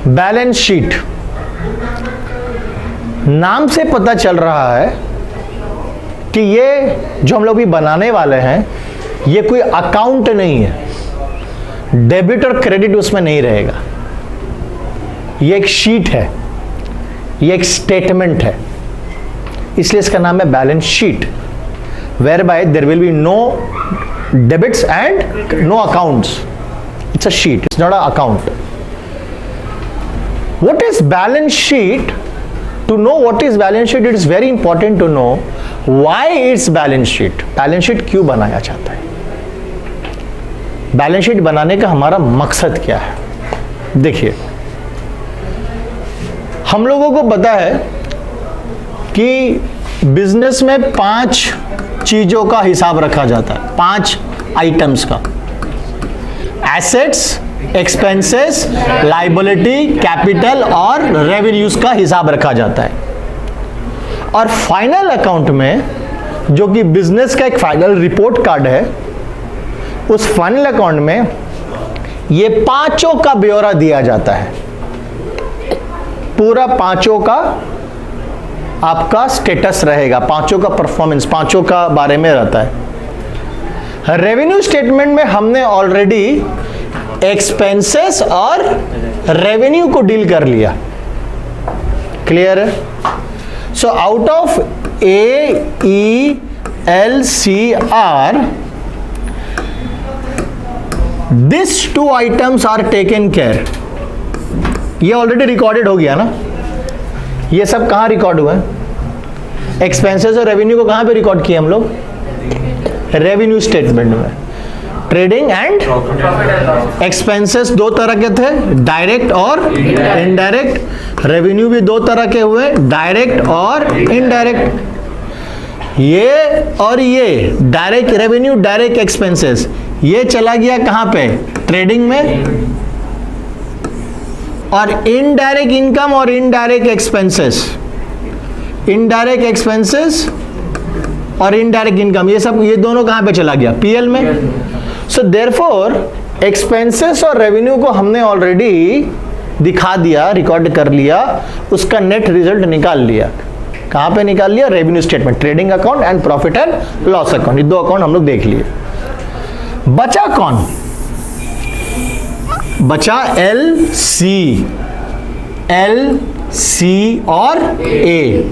Balance sheet, नाम से पता चल रहा है कि ये जो हम लोग भी बनाने वाले हैं ये कोई अकाउंट नहीं है, डेबिट और क्रेडिट उसमें नहीं रहेगा। ये एक शीट है, ये एक स्टेटमेंट है, इसलिए इसका नाम है balance sheet, where by there will be no debits and no accounts. It's a sheet, it's not a account. What is balance sheet? To know what is balance sheet, it is very important to know why it's balance sheet. Balance sheet क्यों बनाया जाता है? Balance sheet बनाने का हमारा मकसद क्या है? देखिए, हम लोगों को पता है कि बिजनेस में 5 चीजों का हिसाब रखा जाता है, 5 आइटम्स का। एसेट्स, एक्सपेंसेस, लाइबिलिटी, कैपिटल और रेवेन्यूज का हिसाब रखा जाता है। और फाइनल अकाउंट में, जो कि बिजनेस का एक फाइनल रिपोर्ट कार्ड है, उस फाइनल अकाउंट में ये 5 का ब्यौरा दिया जाता है। पूरा 5 का आपका स्टेटस रहेगा, 5 का परफॉर्मेंस, 5 का बारे में रहता है। रेवेन्यू स्टेटमेंट में हमने ऑलरेडी एक्सपेंसेस और रेवेन्यू को डील कर लिया। क्लियर है? So out of AELCR this 2 items are taken care. ये ऑलरेडी रिकॉर्डेड हो गया ना, ये सब कहां रिकॉर्ड हुआ है? एक्सपेंसेस और रेवेन्यू को कहां पे रिकॉर्ड किया हम लोग? रेवेन्यू स्टेटमेंट में। ट्रेडिंग एंड एक्सपेंसेस 2 तरह के थे, डायरेक्ट और इनडायरेक्ट। रेवेन्यू भी 2 तरह के हुए, डायरेक्ट और इनडायरेक्ट। ये और ये डायरेक्ट रेवेन्यू, डायरेक्ट एक्सपेंसेस, ये चला गया कहां पे? ट्रेडिंग में। और इनडायरेक्ट इनकम और इनडायरेक्ट एक्सपेंसेस, इनडायरेक्ट एक्सपेंसेस और इनडायरेक्ट इनकम, ये सब, ये दोनों कहां पे चला गया? पीएल में। सो देयरफॉर एक्सपेंसेस और रेवेन्यू को हमने ऑलरेडी दिखा दिया, रिकॉर्ड कर लिया, उसका नेट रिजल्ट निकाल लिया। कहां पे निकाल लिया? Revenue statement, trading account and profit and loss account. ये 2 अकाउंट हम लोग देख लिए। बचा कौन? बचा LC और A,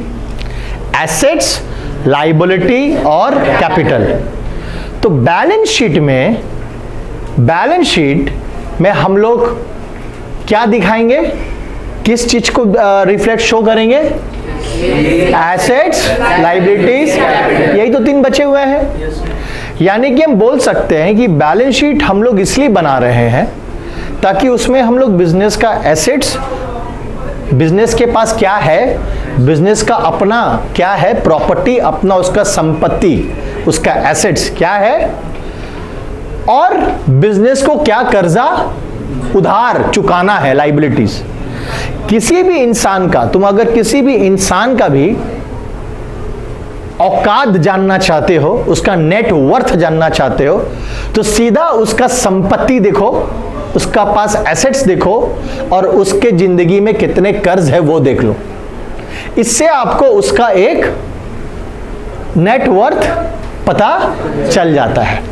एसेट्स, लाइबिलिटी और कैपिटल। तो बैलेंस शीट में हम लोग क्या दिखाएंगे? किस चीज को रिफ्लेक्ट शो करेंगे? एसेट्स, लाइबिलिटीज, यही तो 3 बचे हुए हैं। यानी कि हम बोल सकते हैं कि बैलेंस शीट हम लोग इसलिए बना रहे हैं ताकि उसमें हम लोग बिजनेस का एसेट्स, बिजनेस के पास क्या है, बिजनेस का अपना क्या है, प्रॉपर्टी अपना, उसका संपत्ति, उसका एसेट्स क्या है, और बिजनेस को क्या कर्जा उधार चुकाना है, लाइबिलिटीज। किसी भी इंसान का, तुम अगर किसी भी इंसान का भी औकात जानना चाहते हो, उसका नेट वर्थ जानना चाहते हो, तो सीधा उसका संपत्ति देखो, उसका पास एसेट्स देखो, और उसके जिंदगी में कितने कर्ज है वो देख लो। इससे आपको उसका एक नेट वर्थ पता चल जाता है।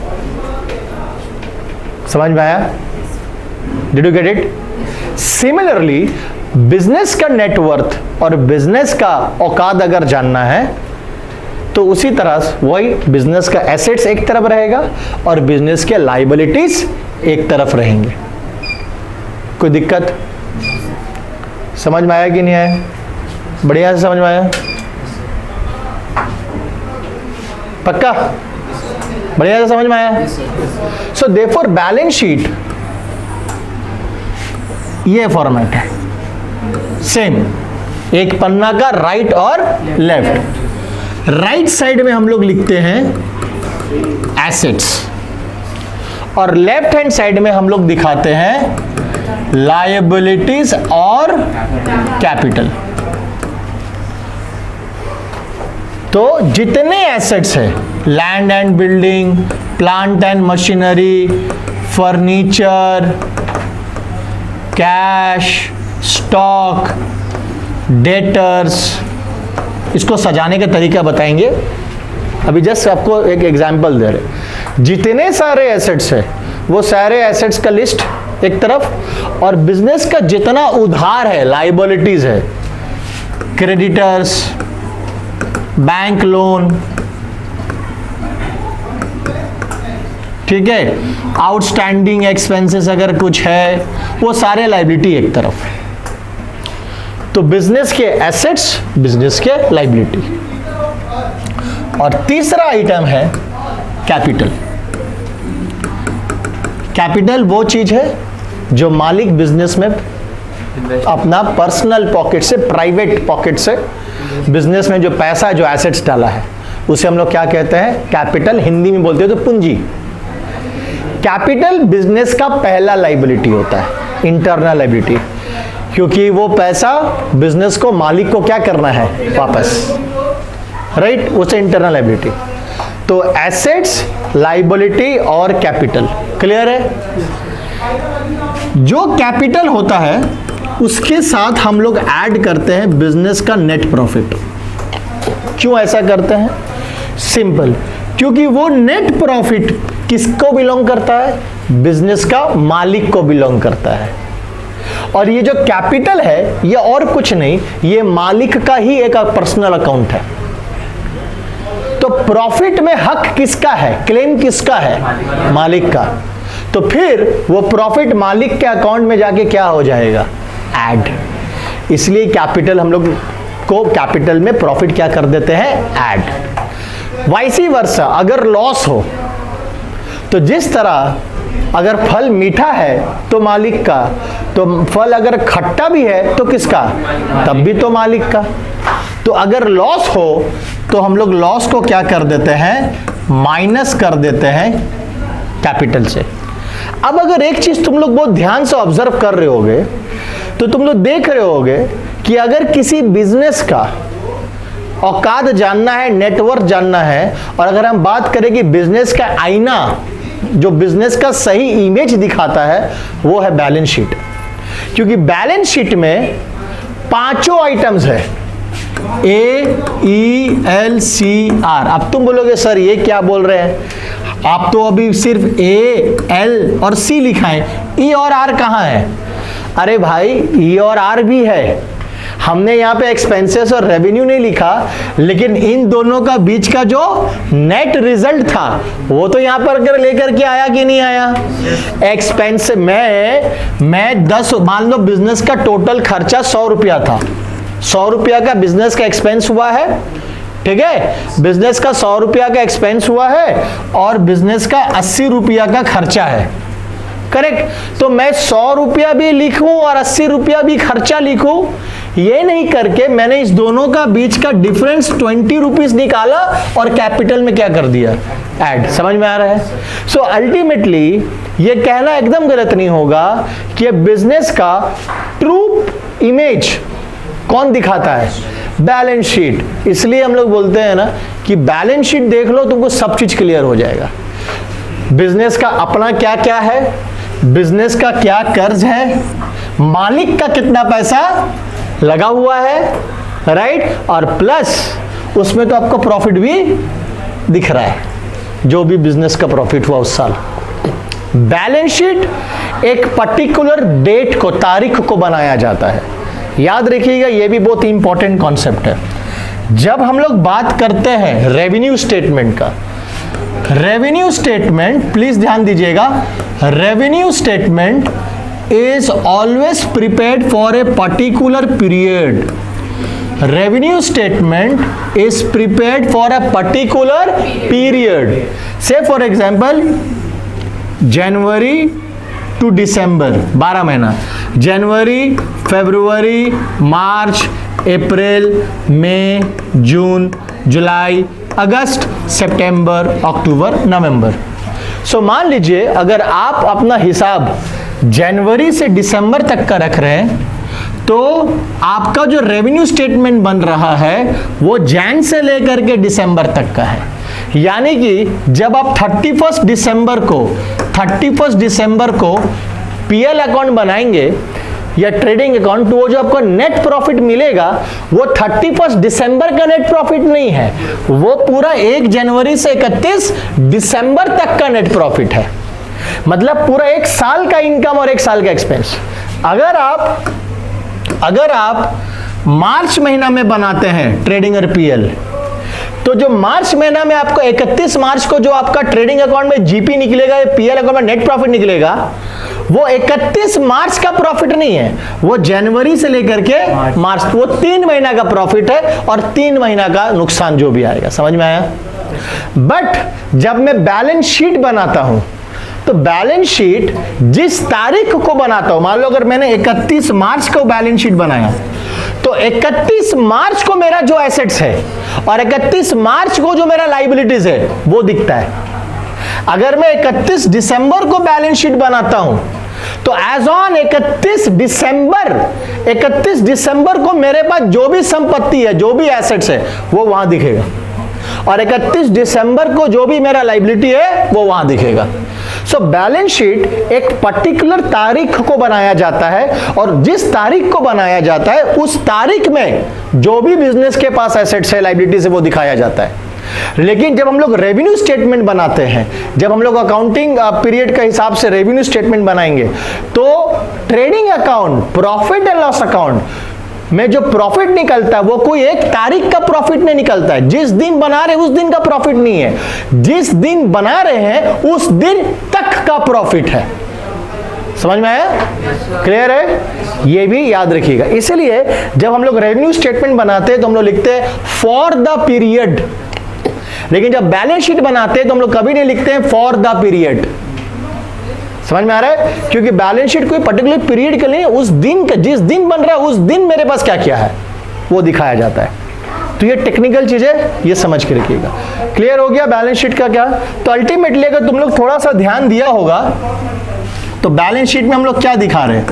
समझ में आया? Did you get it? Similarly business का नेट वर्थ और बिजनेस का औकात अगर जानना है तो उसी तरह वही बिजनेस का एसेट्स एक तरफ रहेगा और बिजनेस के लाइबिलिटीज एक तरफ रहेंगे। कोई दिक्कत? समझ में आया कि नहीं आया? बढ़िया से समझ में आया? पक्का? बढ़िया से समझ में आया? सो देयरफॉर बैलेंस शीट ये फॉर्मेट है, सेम एक पन्ना का राइट और लेफ्ट। राइट साइड में हम लोग लिखते हैं एसेट्स और लेफ्ट हैंड साइड में हम लोग दिखाते हैं लायबिलिटीज और कैपिटल। तो जितने एसेट्स है, land and building, plant and machinery, furniture, cash, stock, debtors, इसको सजाने का तरीका बताएंगे। अभी जस्ट आपको एक एग्जांपल दे रहे, जितने सारे एसेट्स है वो सारे एसेट्स का लिस्ट एक तरफ, और बिजनेस का जितना उधार है, लायबिलिटीज है, क्रेडिटर्स, बैंक लोन, ठीक है, आउटस्टैंडिंग एक्सपेंसेस अगर कुछ है, वो सारे लायबिलिटी एक तरफ। तो बिजनेस के एसेट्स, बिजनेस के लायबिलिटी। और तीसरा आइटम है कैपिटल। कैपिटल वो चीज है जो मालिक बिजनेस में अपना पर्सनल पॉकेट से, प्राइवेट पॉकेट से बिजनेस में जो पैसा, जो एसेट्स डाला है, उसे हम लोग क्या कहते हैं? कैपिटल। हिंदी में बोलते हैं तो पूंजी। कैपिटल बिजनेस का पहला लायबिलिटी होता है, इंटरनल लायबिलिटी, क्योंकि वो पैसा बिजनेस को, मालिक को क्या करना है? वापस, राइट? उसे इंटरनल लायबिलिटी। तो एसेट्स, लायबिलिटी और कैपिटल, क्लियर है? जो कैपिटल होता है उसके साथ हम लोग ऐड करते हैं बिजनेस का नेट प्रॉफिट। क्यों ऐसा करते हैं? सिंपल, क्योंकि वो नेट प्रॉफिट किसको बिलोंग करता है? बिजनेस का मालिक को बिलोंग करता है। और ये जो कैपिटल है ये और कुछ नहीं, ये मालिक का ही एक पर्सनल अकाउंट है। तो प्रॉफिट में हक किसका है? क्लेम किसका है? मालिक का। तो फिर वो प्रॉफिट मालिक के अकाउंट में जाके क्या हो जाएगा? ऐड। इसलिए कैपिटल, हम लोग को कैपिटल में प्रॉफिट क्या कर देते हैं? ऐड। वाइसी वर्सा, अगर लॉस हो तो जिस तरह अगर फल मीठा है तो मालिक का, तो फल अगर खट्टा भी है तो किसका? तब भी तो मालिक का। तो अगर लॉस हो तो हम लोग लॉस को क्या कर देते हैं? माइनस कर देते हैं कैपिटल से। अब अगर एक चीज तुम लोग बहुत ध्यान से ऑब्जर्व कर रहे होगे तो तुम लोग देख रहे होगे कि अगर किसी बिजनेस का औकात जानना है, नेटवर्क जानना है, और अगर हम बात करें कि बिजनेस का आईना जो बिजनेस का सही इमेज दिखाता है वो है बैलेंस शीट। क्योंकि बैलेंस शीट में पांचों आइटम्स है, AELCR। अब तुम बोलोगे सर ये क्या बोल रहे हैं, आप तो अभी सिर्फ A, L और C लिखा है, E और R कहाँ है? अरे भाई E और R भी है, हमने यहाँ पे एक्सपेंसेस और रेवेन्यू नहीं लिखा, लेकिन इन दोनों का बीच का जो नेट रिजल्ट था वो तो यहाँ पर लेकर के आया कि नहीं आया? एक्सपेंस मैं 10, मान लो बिजनेस का टोटल खर्चा 100 रुपया था, 100 रुपया का बिजनेस का एक्सपेंस हुआ है, ठीक है? बिजनेस का 100 रुपया का एक्सपेंस हुआ है और बिजनेस का 80 रुपया का खर्चा है, करेक्ट? तो मैं 100 रुपया भी लिखूं और 80 रुपया भी खर्चा लिखूं, ये नहीं करके मैंने इस दोनों का बीच का डिफरेंस 20 रुपीज निकाला और कैपिटल में क्या कर दिया? ऐड। समझ में आ रहा है? सो अल्टीमेटली ये कहना एकदम गलत नहीं होगा कि बिजनेस का ट्रू इमेज कौन दिखाता है? Balance sheet. इसलिए हम लोग बोलते हैं ना कि बैलेंस शीट देख लो, तुमको सब चीज क्लियर हो जाएगा। बिजनेस का अपना क्या क्या है, बिजनेस का क्या कर्ज है, मालिक का कितना पैसा लगा हुआ है, राइट? और प्लस उसमें तो आपको प्रॉफिट भी दिख रहा है, जो भी बिजनेस का प्रॉफिट हुआ उस साल। बैलेंस शीट एक पर्टिकुलर डेट को, तारीख को बनाया जाता है। याद रखिएगा, यह भी बहुत इंपॉर्टेंट कॉन्सेप्ट है। जब हम लोग बात करते हैं रेवेन्यू स्टेटमेंट का, रेवेन्यू स्टेटमेंट, प्लीज ध्यान दीजिएगा, revenue statement is always prepared for a particular period. Revenue statement is prepared for a particular period. Say for example, January to December, 12 महीना, January, February, March, April, May, June, July, August, September, October, November. So मान लीजिए अगर आप अपना हिसाब जनवरी से दिसंबर तक का रख रहे हैं तो आपका जो रेवेन्यू स्टेटमेंट बन रहा है वो जैन से लेकर के दिसंबर तक का है। यानी कि जब आप 31 दिसंबर को पीएल अकाउंट बनाएंगे या ट्रेडिंग अकाउंट, तो वो जो आपको नेट प्रॉफिट मिलेगा वो 31 दिसंबर का नेट प्रॉफिट नहीं है, वो पूरा 1 जनवरी से 31 दिसंबर तक का नेट प्रॉफिट है। मतलब पूरा 1 साल का इनकम और 1 साल का एक्सपेंस। अगर आप मार्च महीना में बनाते हैं ट्रेडिंग और पीएल, तो जो मार्च महीना में आपको 31 मार्च को जो आपका ट्रेडिंग अकाउंट में जीपी निकलेगा या पीएल अकाउंट में नेट प्रॉफिट निकलेगा, वो 31 मार्च का प्रॉफिट नहीं है, वो जनवरी से लेकर के मार्च, वो 3 महीना का प्रॉफिट है और 3 महीना का नुकसान जो भी आएगा। समझ में आया? बट जब मैं बैलेंस शीट बनाता हूं, तो बैलेंस शीट जिस तारीख को बनाता हूं, मान लो अगर मैंने 31 मार्च को बैलेंस शीट बनाया, तो 31 मार्च को मेरा जो एसेट्स है और 31 मार्च को जो मेरा लायबिलिटीज है वो दिखता है। अगर मैं 31 दिसंबर को बैलेंस शीट बनाता हूं, तो एज ऑन 31 दिसंबर को मेरे पास जो भी संपत्ति है, जो भी एसेट्स है, वो वहां दिखेगा, और 31 दिसंबर को जो भी मेरा लायबिलिटी है वो वहां दिखेगा। सो बैलेंस शीट एक पर्टिकुलर तारीख को बनाया जाता है, और जिस तारीख को बनाया जाता है उस तारीख में जो भी बिजनेस के पास एसेट्स है, लायबिलिटीज है, वो दिखाया जाता है। लेकिन जब हम लोग रेवेन्यू स्टेटमेंट बनाते हैं, जब हम लोग अकाउंटिंग पीरियड का हिसाब से रेवेन्यू स्टेटमेंट बनाएंगे, तो trading account, profit and loss account में जो प्रॉफिट निकलता है वो कोई एक तारीख का प्रॉफिट नहीं निकलता है। जिस दिन बना रहे उस दिन का प्रॉफिट नहीं है, जिस दिन बना रहे हैं उस दिन तक का प्रॉफिट है। समझ में आया? क्लियर है? ये भी याद रखिएगा। इसलिए जब हम लोग रेवेन्यू स्टेटमेंट बनाते हैं तो हम लोग लिखते हैं फॉर द पीरियड, लेकिन जब बैलेंस शीट बनाते हैं तो हम लोग कभी नहीं लिखते हैं फॉर द पीरियड। समझ में आ रहा है? क्योंकि बैलेंस शीट कोई पर्टिकुलर पीरियड के लिए, उस दिन का, जिस दिन बन रहा है उस दिन मेरे पास क्या क्या है वो दिखाया जाता है। तो ये टेक्निकल चीजें ये समझ के रखिएगा। क्लियर हो गया बैलेंस शीट का क्या? तो अल्टीमेटली अगर तुम लोग थोड़ा सा ध्यान दिया होगा तो बैलेंस शीट में हम लोग क्या दिखा रहे हैं,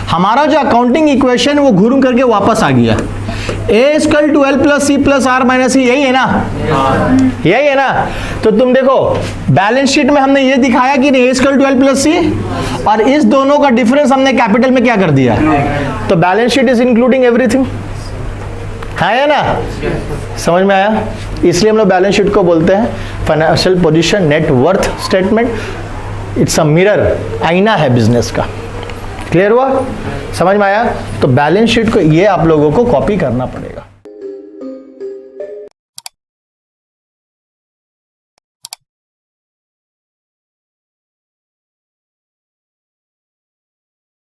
हमारा जो अकाउंटिंग इक्वेशन वो घूम करके वापस आ गया। A square to L plus C plus R minus C, यही है ना? यही है ना? तो तुम देखो बैलेंस शीट में हमने ये दिखाया कि ए स्क्वायर टू एल प्लस सी, और इस दोनों का डिफरेंस हमने कैपिटल में क्या कर दिया, तो balance sheet is including everything, है ना? समझ में आया? इसलिए हम लोग बैलेंस शीट को बोलते हैं financial position net worth statement. It's a mirror, आईना है बिजनेस का। क्लियर हुआ? समझ में आया? तो बैलेंस शीट को ये आप लोगों को कॉपी करना पड़ेगा।